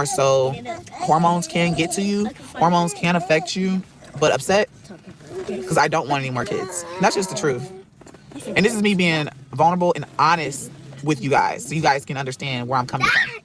more so hormones can get to you. Hormones can affect you. But upset because I don't want any more kids. That's just the truth. And this is me being vulnerable and honest with you guys, so you guys can understand where I'm coming from.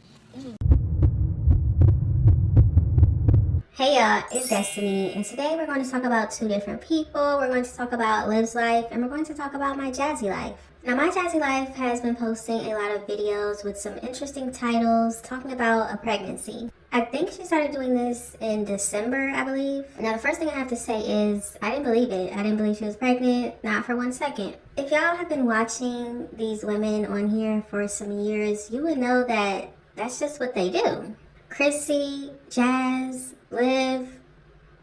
Hey y'all, it's Destiny, and today we're going to talk about two different people. We're going to talk about Liv's life, and we're going to talk about my Jazzy life. Now, my Jazzy life has been posting a lot of videos with some interesting titles talking about a pregnancy. I think she started doing this in December, I believe. Now, the first thing I have to say is I didn't believe it. I didn't believe she was pregnant, not for 1 second. If y'all have been watching these women on here for some years, you would know that that's just what they do. Chrissy, Jazz, Liv,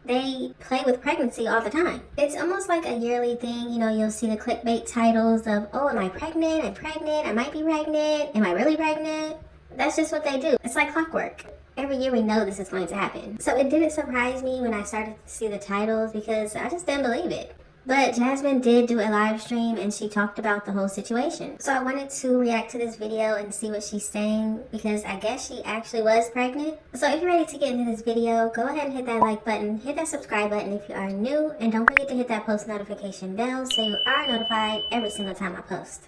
they play with pregnancy all the time. It's almost like a yearly thing. You know, you'll see the clickbait titles of, oh, am I pregnant? I'm pregnant. I might be pregnant. Am I really pregnant? That's just what they do. It's like clockwork. Every year we know this is going to happen. So it didn't surprise me when I started to see the titles because I just didn't believe it. But Jasmine did do a live stream and she talked about the whole situation. So I wanted to react to this video and see what she's saying because I guess she actually was pregnant. So if you're ready to get into this video, go ahead and hit that like button, hit that subscribe button if you are new, and don't forget to hit that post notification bell so you are notified every single time I post.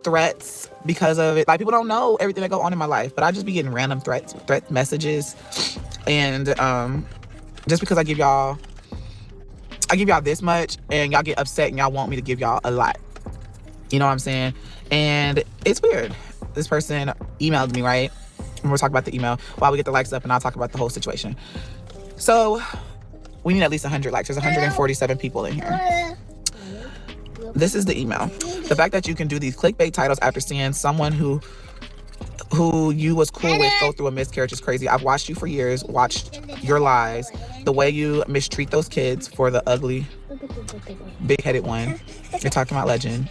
Threats because of it. Like, people don't know everything that go on in my life, but I just be getting random threat messages. And just because I give y'all this much and y'all get upset and y'all want me to give y'all a lot. You know what I'm saying? And it's weird. This person emailed me, right? And we'll talk about the email while we get the likes up, and I'll talk about the whole situation. So we need at least 100 likes. There's 147 people in here. This is the email. The fact that you can do these clickbait titles after seeing someone who you was cool with go through a miscarriage is crazy. I've watched you for years, watched your lies, the way you mistreat those kids for the ugly, big-headed one. You're talking about Legend.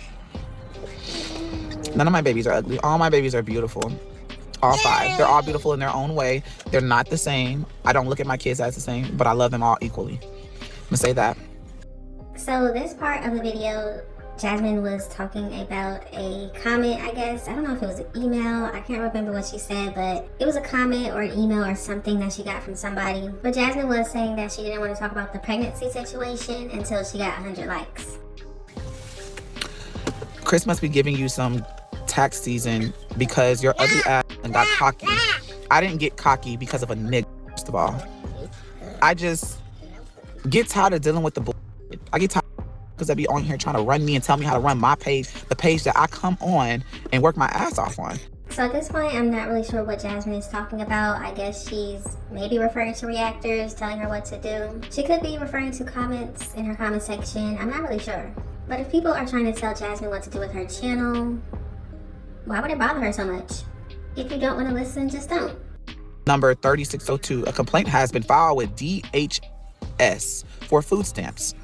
None of my babies are ugly. All my babies are beautiful. All 5. They're all beautiful in their own way. They're not the same. I don't look at my kids as the same, but I love them all equally. I'm gonna say that. So this part of the video, Jasmine was talking about a comment, I guess. I don't know if it was an email. I can't remember what she said, but it was a comment or an email or something that she got from somebody. But Jasmine was saying that she didn't want to talk about the pregnancy situation until she got 100 likes. Chris must be giving you some tax season because your ugly ass got cocky. I didn't get cocky because of a nigga, first of all. I just get tired of dealing with the bullshit. I get tired because they be on here trying to run me and tell me how to run my page, the page that I come on and work my ass off on. So at this point, I'm not really sure what Jasmine is talking about. I guess she's maybe referring to reactors, telling her what to do. She could be referring to comments in her comment section. I'm not really sure. But if people are trying to tell Jasmine what to do with her channel, why would it bother her so much? If you don't want to listen, just don't. Number 3602, a complaint has been filed with DHS for food stamps.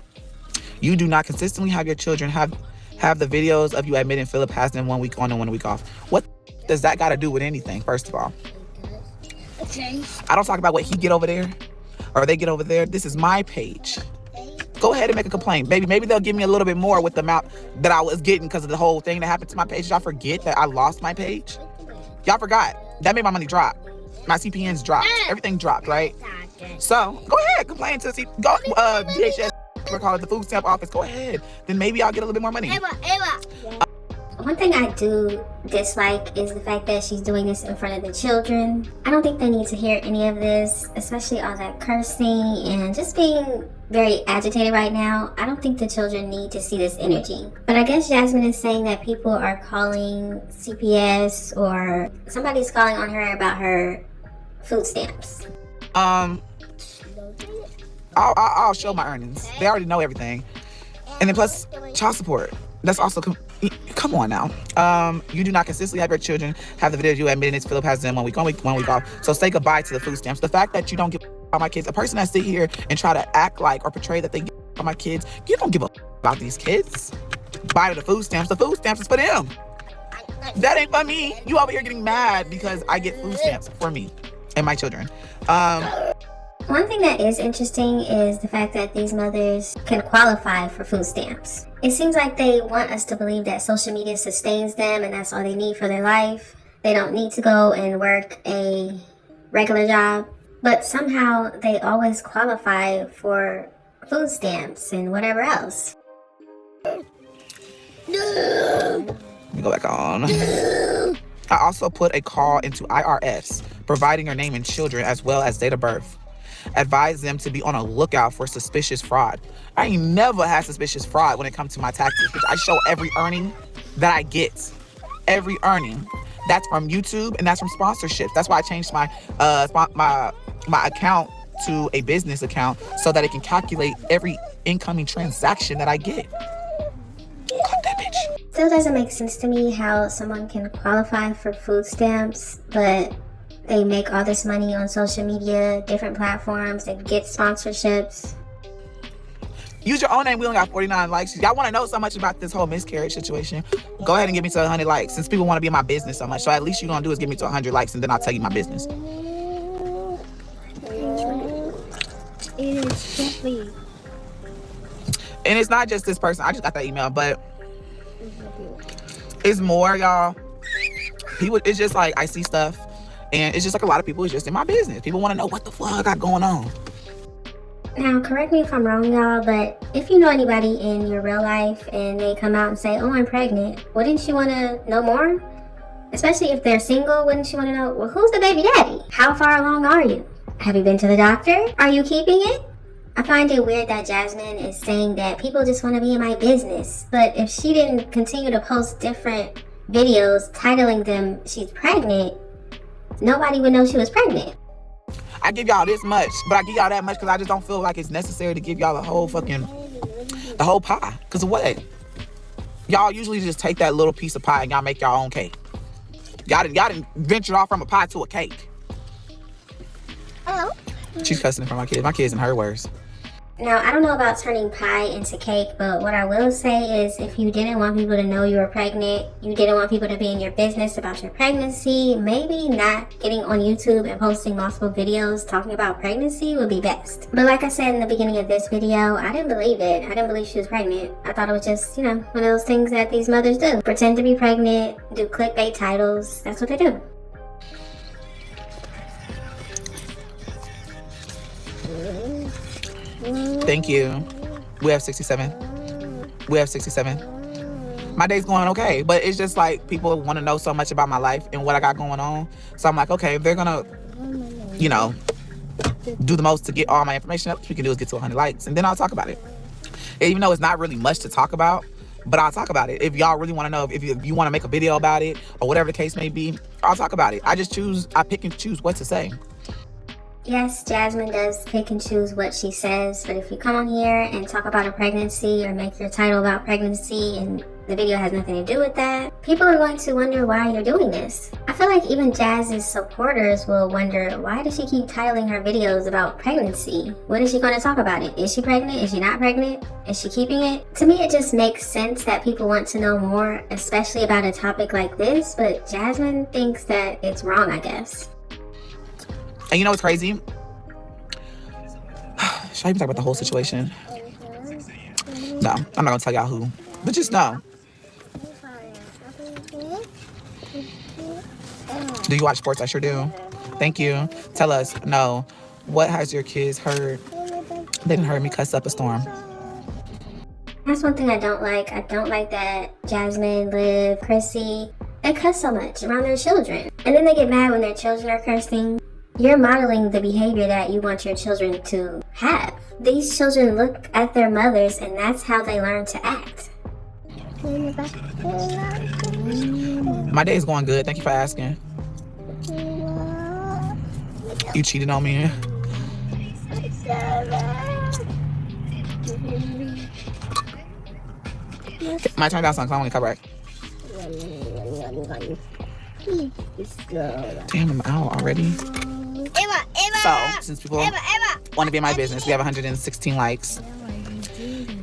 You do not consistently have your children have the videos of you admitting Philip has them 1 week on and 1 week off. What does that got to do with anything, first of all? Okay. I don't talk about what he get over there or they get over there. This is my page. Go ahead and make a complaint. Maybe they'll give me a little bit more with the amount that I was getting because of the whole thing that happened to my page. Y'all forget that I lost my page? Y'all forgot. That made my money drop. My CPNs dropped. Everything dropped, right? So go ahead, complain to DHS. We're calling the food stamp office. Go ahead. Then maybe I'll get a little bit more money. One thing I do dislike is the fact that she's doing this in front of the children. I don't think they need to hear any of this, especially all that cursing and just being very agitated right now. I don't think the children need to see this energy. But I guess Jasmine is saying that people are calling CPS or somebody's calling on her about her food stamps. I'll show my earnings. They already know everything. And then plus child support. That's also, come on now. You do not consistently have your children have the video you admitting it's Philip has them 1 week on, 1 week off. So say goodbye to the food stamps. The fact that you don't give about my kids, a person that sit here and try to act like or portray that they give about my kids, you don't give a about these kids. Buy the food stamps. The food stamps is for them. That ain't for me. You over here getting mad because I get food stamps for me and my children. One thing that is interesting is the fact that these mothers can qualify for food stamps. It seems like they want us to believe that social media sustains them and that's all they need for their life. They don't need to go and work a regular job, but somehow they always qualify for food stamps and whatever else. Let me go back on. I also put a call into IRS, providing your name and children as well as date of birth. Advise them to be on a lookout for suspicious fraud. I ain't never had suspicious fraud when it comes to my taxes, because I show every earning that I get. Every earning. That's from YouTube and that's from sponsorships. That's why I changed my my account to a business account so that it can calculate every incoming transaction that I get. Cut that bitch. Still doesn't make sense to me how someone can qualify for food stamps, but they make all this money on social media, different platforms, they get sponsorships. Use your own name. We only got 49 likes. Y'all want to know so much about this whole miscarriage situation? Go ahead and give me to 100 likes, since people want to be in my business so much. So at least you're going to do is give me to 100 likes, and then I'll tell you my business. And it's not just this person. I just got that email, but it's more, y'all. People, it's just like I see stuff, and it's just like a lot of people is just in my business. People want to know what the fuck I got going on. Now, correct me if I'm wrong, y'all, but if you know anybody in your real life and they come out and say, oh, I'm pregnant, wouldn't you want to know more? Especially if they're single, wouldn't you want to know, well, who's the baby daddy? How far along are you? Have you been to the doctor? Are you keeping it? I find it weird that Jasmine is saying that people just want to be in my business. But if she didn't continue to post different videos titling them she's pregnant, nobody would know she was pregnant. I give y'all this much, but I give y'all that much because I just don't feel like it's necessary to give y'all the whole pie. Because what? Y'all usually just take that little piece of pie and y'all make y'all own cake. Y'all didn't venture off from a pie to a cake. Hello? She's cussing in front of my kids. My kids in her words. Now, I don't know about turning pie into cake, but what I will say is if you didn't want people to know you were pregnant, you didn't want people to be in your business about your pregnancy, maybe not getting on YouTube and posting multiple videos talking about pregnancy would be best. But like I said in the beginning of this video, I didn't believe it. I didn't believe she was pregnant. I thought it was just, one of those things that these mothers do. Pretend to be pregnant, do clickbait titles. That's what they do. Thank you. We have 67. We have 67. My day's going okay, but it's just like people want to know so much about my life and what I got going on. So I'm like, okay, if they're gonna, do the most to get all my information up, what we can do is get to 100 likes, and then I'll talk about it. Even though it's not really much to talk about, but I'll talk about it. If y'all really want to know, if you want to make a video about it or whatever the case may be, I'll talk about it. I pick and choose what to say. Yes, Jasmine does pick and choose what she says, but if you come on here and talk about a pregnancy or make your title about pregnancy and the video has nothing to do with that, people are going to wonder why you're doing this. I feel like even Jazz's supporters will wonder, why does she keep titling her videos about pregnancy? What is she going to talk about it? Is she pregnant? Is she not pregnant? Is she keeping it? To me, it just makes sense that people want to know more, especially about a topic like this, but Jasmine thinks that it's wrong, I guess. And you know what's crazy? Should I even talk about the whole situation? No, I'm not gonna tell y'all who, but just know. Do you watch sports? I sure do. Thank you. Tell us. No. What has your kids heard? They didn't heard me cuss up a storm. That's one thing I don't like. I don't like that Jasmine, Liv, Chrissy, they cuss so much around their children. And then they get mad when their children are cursing. You're modeling the behavior that you want your children to have. These children look at their mothers and that's how they learn to act. My day is going good. Thank you for asking. You cheated on me. My turn down son, 'cause I only cover it. Damn, I'm out already. So, since people want to be in my business, we have 116 likes.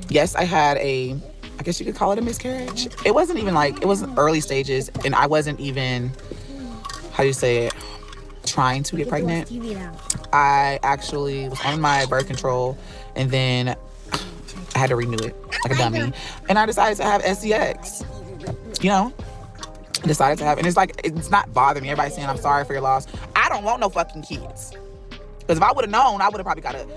Yes, I had I guess you could call it a miscarriage. It wasn't even it was early stages, and I wasn't even, how do you say it, trying to get pregnant. I actually was on my birth control, and then I had to renew it like a dummy. And I decided to have SCX, decided to have, and it's not bothering me. Everybody's saying I'm sorry for your loss. I don't want no fucking kids. Because if I would have known, I would have probably got an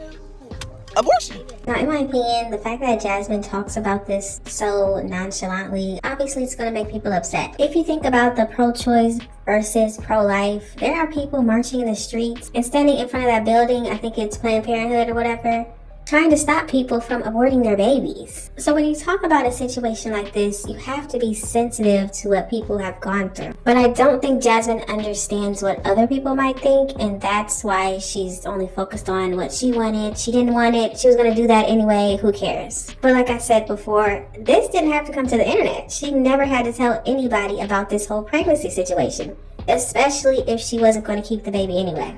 abortion. Now, in my opinion, the fact that Jasmine talks about this so nonchalantly, obviously it's going to make people upset. If you think about the pro-choice versus pro-life, there are people marching in the streets and standing in front of that building, I think it's Planned Parenthood or whatever, trying to stop people from aborting their babies. So when you talk about a situation like this, you have to be sensitive to what people have gone through. But I don't think Jasmine understands what other people might think, and that's why she's only focused on what she wanted. She didn't want it. She was going to do that anyway. Who cares? But like I said before, this didn't have to come to the internet. She never had to tell anybody about this whole pregnancy situation, especially if she wasn't going to keep the baby anyway.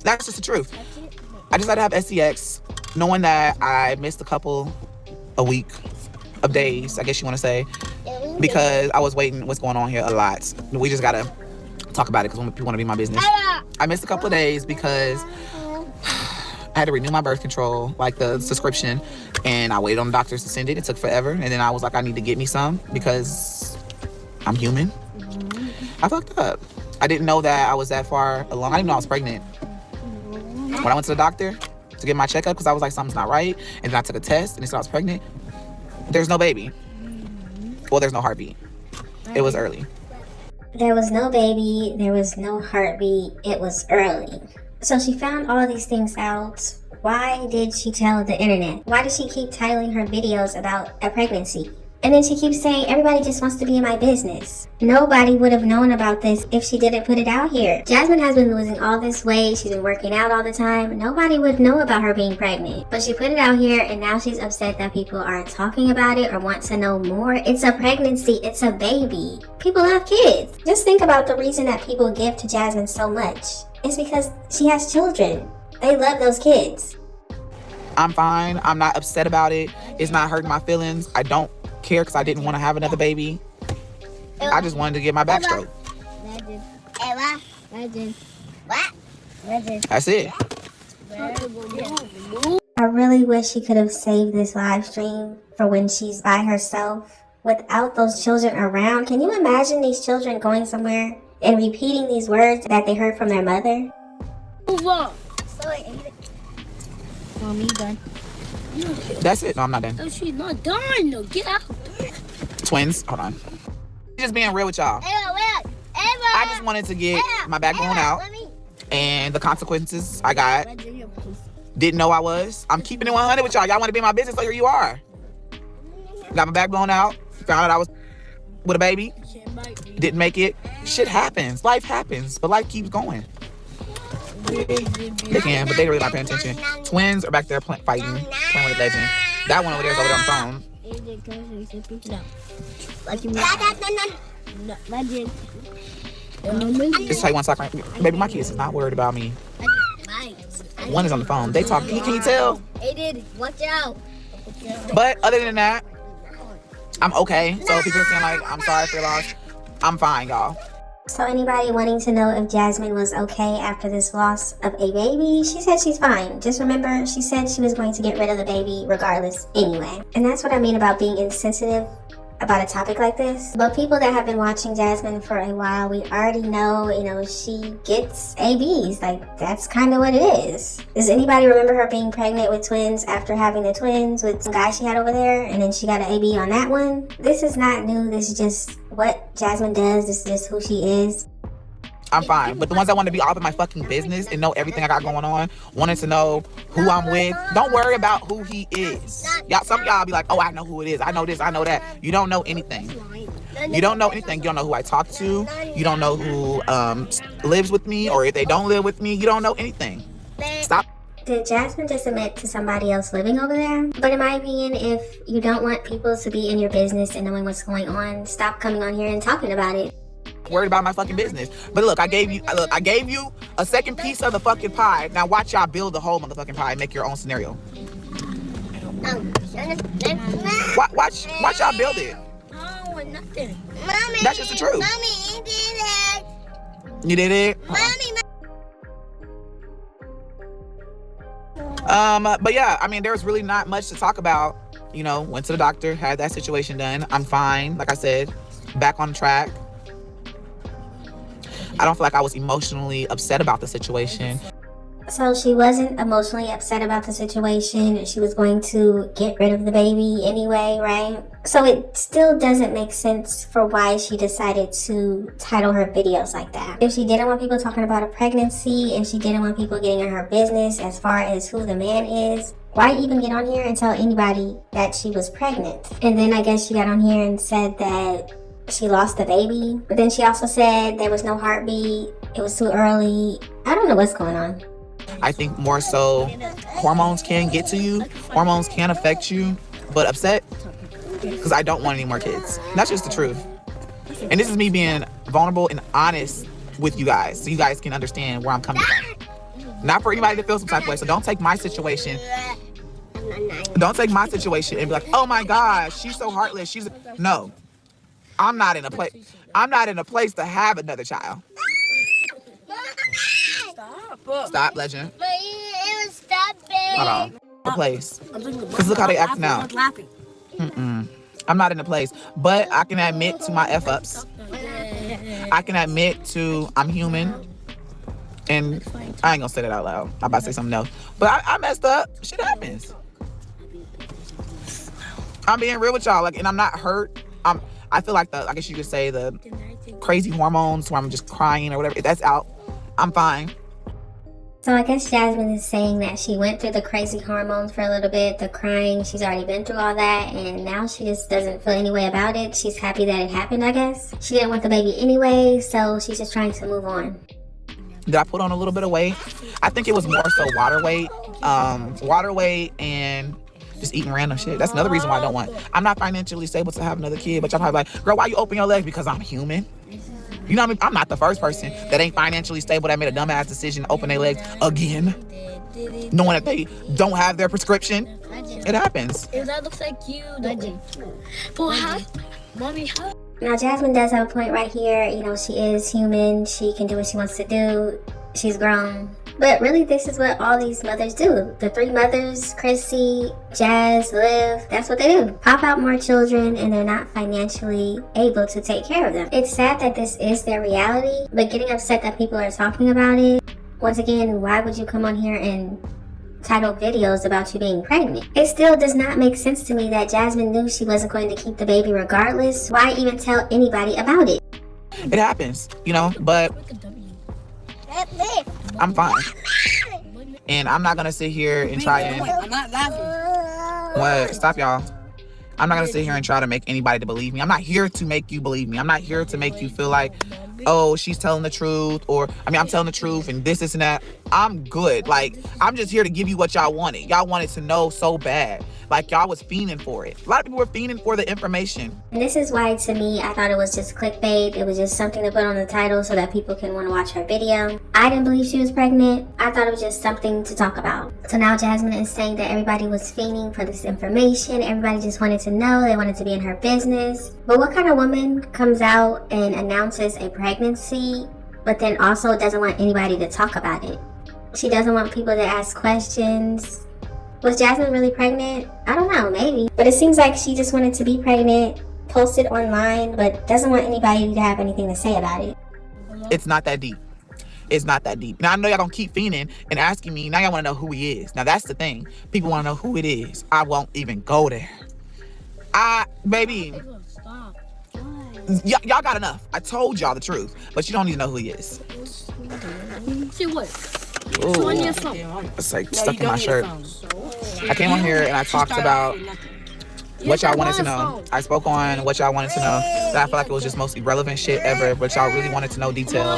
That's just the truth. I just had to have SCX, knowing that I missed a week of days, I guess you want to say, because I was waiting what's going on here a lot. We just got to talk about it because people want to be my business. I missed a couple of days because I had to renew my birth control, like the subscription, and I waited on the doctors to send it. It took forever, and then I was like, I need to get me some because I'm human. I fucked up. I didn't know that I was that far along. I didn't know I was pregnant. When I went to the doctor to get my checkup, because I was like, something's not right, and then I took a test, and they said I was pregnant. There's no baby. Well, there's no heartbeat. It was early. There was no baby, there was no heartbeat, it was early. So she found all these things out. Why did she tell the internet? Why did she keep titling her videos about a pregnancy? And then she keeps saying, everybody just wants to be in my business. Nobody would have known about this if she didn't put it out here. Jasmine has been losing all this weight. She's been working out all the time. Nobody would know about her being pregnant. But she put it out here, and now she's upset that people aren't talking about it or want to know more. It's a pregnancy. It's a baby. People have kids. Just think about the reason that people give to Jasmine so much. It's because she has children. They love those kids. I'm fine. I'm not upset about it. It's not hurting my feelings. I don't care because I didn't want to have another baby. I just wanted to get my back stroked. That's it. I really wish she could have saved this live stream for when she's by herself without those children around. Can you imagine these children going somewhere and repeating these words that they heard from their mother? Mommy done. That's it. No, I'm not done. No, she's not done. No, get out. Twins. Hold on. Just being real with y'all. I just wanted to get my backbone out, and the consequences I got. Didn't know I was. I'm keeping it 100 with y'all. Y'all want to be in my business, so here you are. Got my backbone out. Found out I was with a baby. Didn't make it. Shit happens. Life happens, but life keeps going. They can, but they really not paying attention. Twins are back there fighting, playing with Legend. That one over there is over there on the phone. Just tell you one second. Baby, my kids is not worried about me. One is on the phone. They talk. Can you tell? Watch out. But other than that, I'm okay. So people are saying like, I'm sorry for your loss. I'm fine, y'all. So anybody wanting to know if Jasmine was okay after this loss of a baby, she said she's fine. Just remember, she said she was going to get rid of the baby regardless anyway. And that's what I mean about being insensitive about a topic like this. But people that have been watching Jasmine for a while, we already know, she gets ABs. Like, that's kind of what it is. Does anybody remember her being pregnant with twins after having the twins with some guy she had over there, and then she got an AB on that one? This is not new. This is just what Jasmine does. This is just who she is. I'm fine. But the ones that want to be all in my fucking business and know everything I got going on, wanting to know who I'm with, don't worry about who he is. Y'all, some of y'all be like, oh, I know who it is. I know this, I know that. You don't know anything. You don't know anything. You don't know who I talk to. You don't know who lives with me, or if they don't live with me. You don't know anything. Stop. Did Jasmine just admit to somebody else living over there? But in my opinion, if you don't want people to be in your business and knowing what's going on, stop coming on here and talking about it. Worried about my fucking business. But look, I gave you a second piece of the fucking pie. Now watch y'all build the whole motherfucking pie and make your own scenario. Watch y'all build it. Oh, nothing. Mommy, that's just the truth. Mommy, you did it. You did it? Mommy. But yeah, I mean, there's really not much to talk about. Went to the doctor, had that situation done. I'm fine. Like I said, back on track. I don't feel like I was emotionally upset about the situation. So she wasn't emotionally upset about the situation. She was going to get rid of the baby anyway, right? So it still doesn't make sense for why she decided to title her videos like that. If she didn't want people talking about a pregnancy, if she didn't want people getting in her business as far as who the man is, why even get on here and tell anybody that she was pregnant? And then I guess she got on here and said that she lost the baby. But then she also said there was no heartbeat. It was too early. I don't know what's going on. I think more so hormones can get to you. Hormones can affect you. But upset because I don't want any more kids. That's just the truth. And this is me being vulnerable and honest with you guys so you guys can understand where I'm coming from. Not for anybody to feel some type of way. So don't take my situation. Don't take my situation and be like, oh my gosh, she's so heartless. No. I'm not in a place to have another child. Stop, Legend. Stop it. Hold on. A place. Because look how they act now. I'm not in a place. But I can admit to my F-ups. I can admit to I'm human. And I ain't gonna say that out loud. I'm about to say something else. But I messed up. Shit happens. I'm being real with y'all. Like, and I'm not hurt. I feel like I guess you could say the crazy hormones where I'm just crying or whatever. That's out. I'm fine. So I guess Jasmine is saying that she went through the crazy hormones for a little bit, the crying, she's already been through all that, and now she just doesn't feel any way about it. She's happy that it happened, I guess. She didn't want the baby anyway, so she's just trying to move on. Did I put on a little bit of weight? I think it was more so water weight and just eating random shit. That's another reason why I don't want. I'm not financially stable to have another kid, but y'all probably like, girl, why you open your legs? Because I'm human. You know what I mean? I'm not the first person that ain't financially stable that made a dumbass decision to open their legs again, knowing that they don't have their prescription. It happens. If that looks like you, Mommy, how? Now Jasmine does have a point right here. You know, she is human. She can do what she wants to do. She's grown. But really, this is what all these mothers do. The three mothers, Chrissy, Jazz, Liv, that's what they do. Pop out more children and they're not financially able to take care of them. It's sad that this is their reality, but getting upset that people are talking about it. Once again, why would you come on here and title videos about you being pregnant? It still does not make sense to me that Jasmine knew she wasn't going to keep the baby regardless. Why even tell anybody about it? It happens, you know, but I'm fine. And I'm not gonna sit here and try and I'm not laughing. what? Stop, y'all. I'm not gonna sit here and try to make anybody to believe me. I'm not here to make you believe me. I'm not here to make you feel like, oh, she's telling the truth, or I'm telling the truth and this and that. I'm good. Like, I'm just here to give you what y'all wanted. Y'all wanted to know so bad. Like, y'all was fiending for it. A lot of people were fiending for the information. And this is why, to me, I thought it was just clickbait. It was just something to put on the title so that people can want to watch her video. I didn't believe she was pregnant. I thought it was just something to talk about. So now Jasmine is saying that everybody was fiending for this information. Everybody just wanted to know. They wanted to be in her business. But what kind of woman comes out and announces a pregnancy, but then also doesn't want anybody to talk about it? She doesn't want people to ask questions. Was Jasmine really pregnant? I don't know, maybe. But it seems like she just wanted to be pregnant, post it online, but doesn't want anybody to have anything to say about it. It's not that deep. It's not that deep. Now, I know y'all gonna keep fiending and asking me. Now y'all wanna know who he is. Now, that's the thing. People wanna know who it is. I won't even go there. Baby, y'all got enough. I told y'all the truth, but you don't need to know who he is. See what? Ooh. On your phone. It's like stuck in my shirt. I came on here and I talked about what y'all wanted to know. I spoke on what y'all wanted to know. That I feel like it was just most irrelevant shit ever, but y'all really wanted to know detail.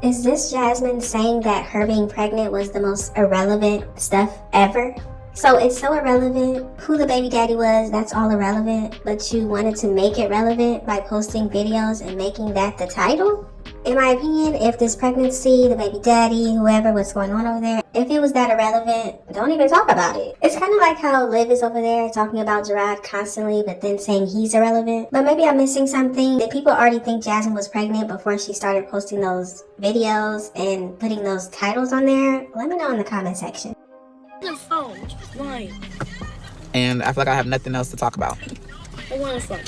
Is this Jasmine saying that her being pregnant was the most irrelevant stuff ever? So it's so irrelevant. Who the baby daddy was, that's all irrelevant. But you wanted to make it relevant by posting videos and making that the title? In my opinion, if this pregnancy, the baby daddy, whoever, what's going on over there, if it was that irrelevant, don't even talk about it. It's kind of like how Liv is over there talking about Gerard constantly, but then saying he's irrelevant. But maybe I'm missing something. Did people already think Jasmine was pregnant before she started posting those videos and putting those titles on there? Let me know in the comment section. The phone. Why? And I feel like I have nothing else to talk about. I want a phone.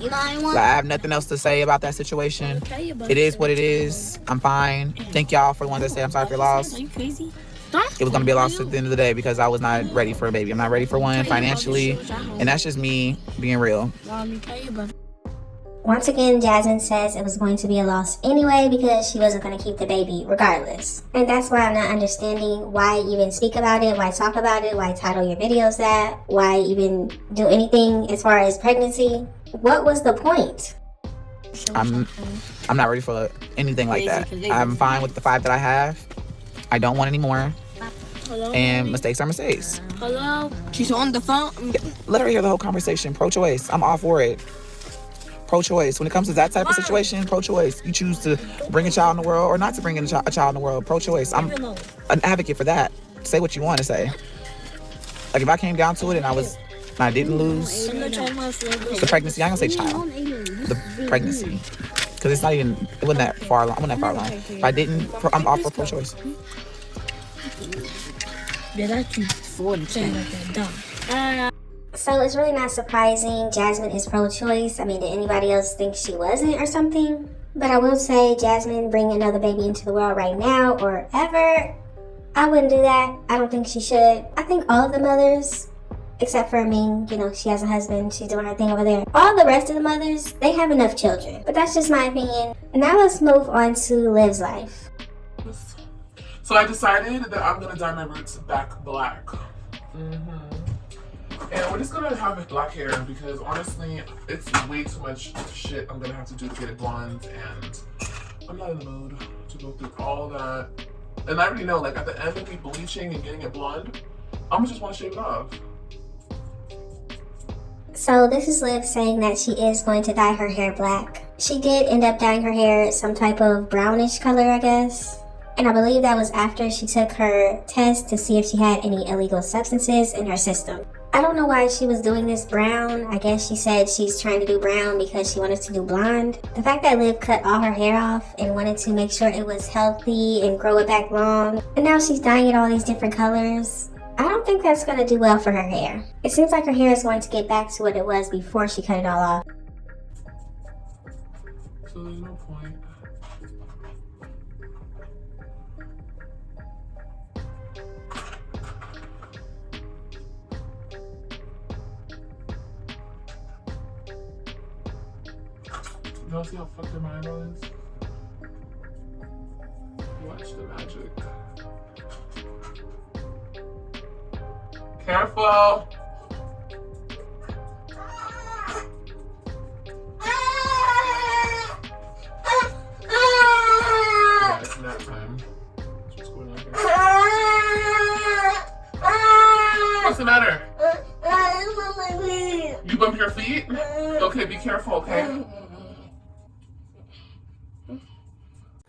Like, I have nothing else to say about that situation. It is what it is. I'm fine. Thank y'all for the ones that say I'm sorry for your loss. Are you crazy? It was gonna be a loss at the end of the day because I was not ready for a baby. I'm not ready for one financially, and that's just me being real. Once again, Jasmine says it was going to be a loss anyway because she wasn't going to keep the baby regardless. And that's why I'm not understanding why even speak about it, why talk about it, why title your videos that, why even do anything as far as pregnancy. What was the point? I'm not ready for anything like that. I'm fine with the 5 that I have. I don't want any more. Hello? And mistakes are mistakes. Hello? She's on the phone. Let her hear the whole conversation. Pro-choice. I'm all for it. Pro-choice. When it comes to that type of situation, pro-choice. You choose to bring a child in the world or not to bring in a child in the world. Pro-choice. I'm an advocate for that. Say what you want to say. Like if I came down to it and I didn't lose the pregnancy, I ain't gonna say child. The pregnancy. Because it wasn't that far along. I wasn't that far along. If I didn't, I'm all for pro-choice. So it's really not surprising Jasmine is pro-choice. I mean, did anybody else think she wasn't or something? But I will say Jasmine bringing another baby into the world right now or ever, I wouldn't do that. I don't think she should. I think all of the mothers, except for Ming, you know, she has a husband, she's doing her thing over there. All the rest of the mothers, they have enough children. But that's just my opinion. Now let's move on to Liv's life. So I decided that I'm gonna dye my roots back black. And we're just gonna have it black hair because honestly, it's way too much shit I'm gonna have to do to get it blonde, and I'm not in the mood to go through all that. And I already know, like at the end of me bleaching and getting it blonde, I'm gonna just wanna shave it off. So this is Liv saying that she is going to dye her hair black. She did end up dyeing her hair some type of brownish color, I guess. And I believe that was after she took her test to see if she had any illegal substances in her system. I don't know why she was doing this brown. I guess she said she's trying to do brown because she wanted to do blonde. The fact that Liv cut all her hair off and wanted to make sure it was healthy and grow it back long, and now she's dyeing it all these different colors, I don't think that's going to do well for her hair. It seems like her hair is going to get back to what it was before she cut it all off. So there's no point. You don't see how fucked up my eyebrow is? Watch the magic. Careful! Yeah, it's nap time. What's going on here? What's the matter? You bump your feet? Okay, be careful, okay?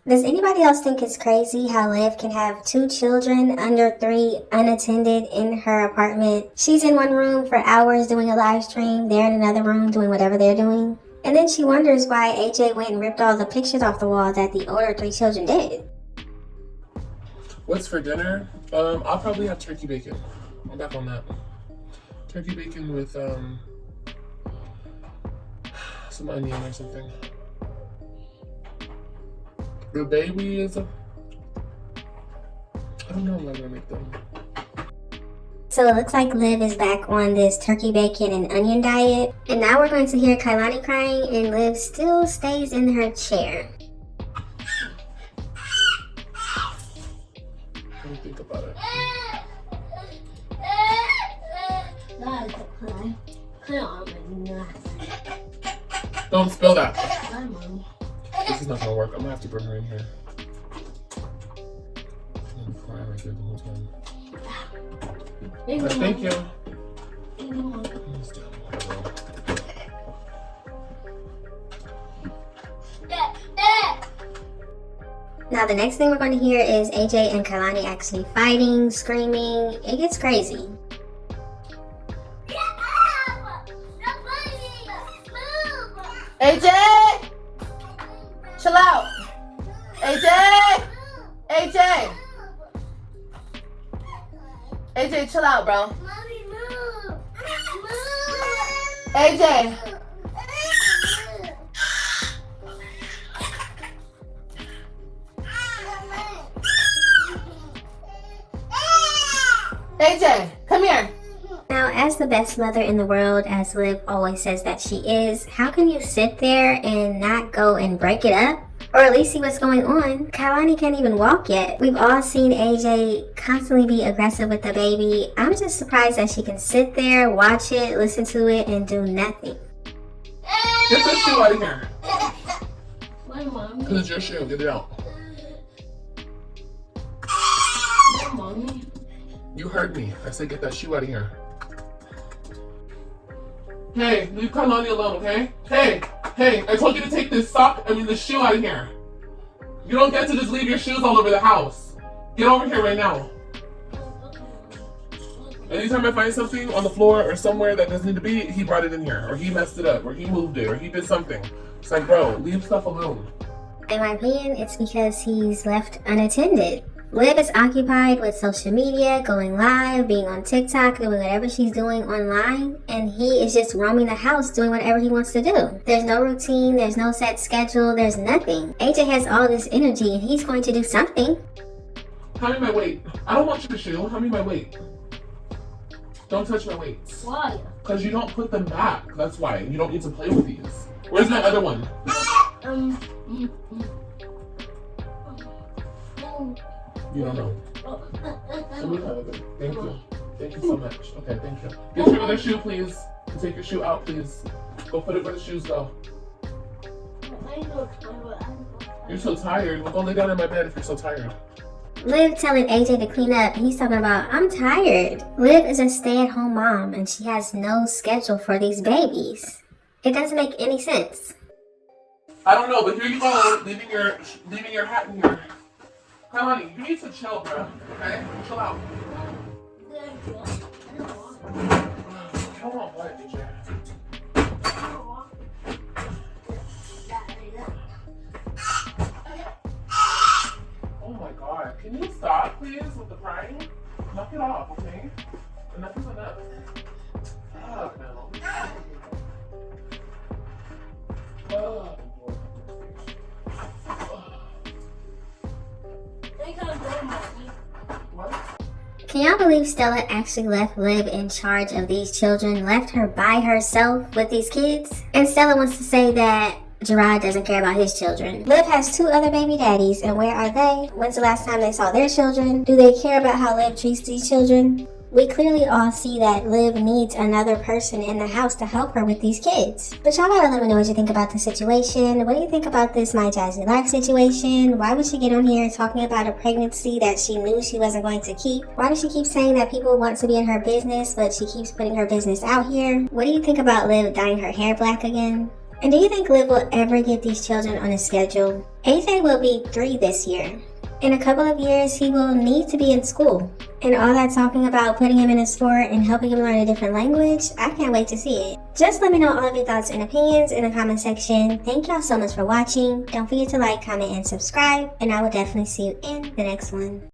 Does anybody else think it's crazy how Liv can have 2 children under 3 unattended in her apartment? She's in one room for hours doing a live stream, they're in another room doing whatever they're doing. And then she wonders why AJ went and ripped all the pictures off the wall that the older 3 children did. What's for dinner? I'll probably have turkey bacon. I'm back on that. Turkey bacon with some onion or something. The babies, I don't know what I'm gonna make them. So it looks like Liv is back on this turkey bacon and onion diet. And now we're going to hear Kailani crying and Liv still stays in her chair. What do you think about it? Don't spill that. This is not gonna work. I'm gonna have to bring her in here. I'm gonna cry right there the whole time. Thank you. Now the next thing we're going to hear is AJ and Kailani actually fighting, screaming. It gets crazy. AJ! Chill out! AJ! AJ! AJ, chill out, bro. AJ. AJ, come here. Now, as the best mother in the world, as Liv always says that she is, how can you sit there and not go and break it up? Or at least see what's going on? Kalani can't even walk yet. We've all seen AJ constantly be aggressive with the baby. I'm just surprised that she can sit there, watch it, listen to it, and do nothing. Get this shoe out of here. My mommy. Because it's your shoe. Get it out. My mommy. You heard me. I said get that shoe out of here. Hey, leave Kalani alone, okay? Hey, I told you to take this this shoe out of here. You don't get to just leave your shoes all over the house. Get over here right now. Anytime I find something on the floor or somewhere that doesn't need to be, he brought it in here, or he messed it up, or he moved it, or he did something. It's like, bro, leave stuff alone. In my opinion, it's because he's left unattended. Liv is occupied with social media, going live, being on TikTok, doing whatever she's doing online, and he is just roaming the house doing whatever he wants to do. There's no routine, there's no set schedule, there's nothing. AJ has all this energy and he's going to do something. Hand me my weight. I don't want you to shoe. Hand me my weight. Don't touch my weights. Why? Because you don't put them back. That's why. You don't need to play with these. Where's my other one? You don't know. Let me have it. Thank you. Thank you so much. Okay, thank you. Get your other shoe, please. And take your shoe out, please. Go put it where the shoes go. You're so tired. Well, go lay down in my bed if you're so tired. Liv telling AJ to clean up, he's talking about, I'm tired. Liv is a stay-at-home mom and she has no schedule for these babies. It doesn't make any sense. I don't know, but here you go, leaving your hat in here. Kalani, you need to chill, bro. Okay? Chill out. Come on, what, DJ? Oh my god, can you stop, please, with the crying? Knock it off, okay? Enough is enough. Stop now. Oh. Can y'all believe Stella actually left Liv in charge of these children, left her by herself with these kids? And Stella wants to say that Gerard doesn't care about his children. Liv has 2 other baby daddies, and where are they? When's the last time they saw their children? Do they care about how Liv treats these children? We clearly all see that Liv needs another person in the house to help her with these kids. But y'all gotta let me know what you think about the situation. What do you think about this My Jazzy Life situation? Why would she get on here talking about a pregnancy that she knew she wasn't going to keep? Why does she keep saying that people want to be in her business, but she keeps putting her business out here? What do you think about Liv dyeing her hair black again? And do you think Liv will ever get these children on a schedule? AJ will be 3 this year. In a couple of years, he will need to be in school. And all that talking about putting him in a sport and helping him learn a different language, I can't wait to see it. Just let me know all of your thoughts and opinions in the comment section. Thank y'all so much for watching. Don't forget to like, comment, and subscribe. And I will definitely see you in the next one.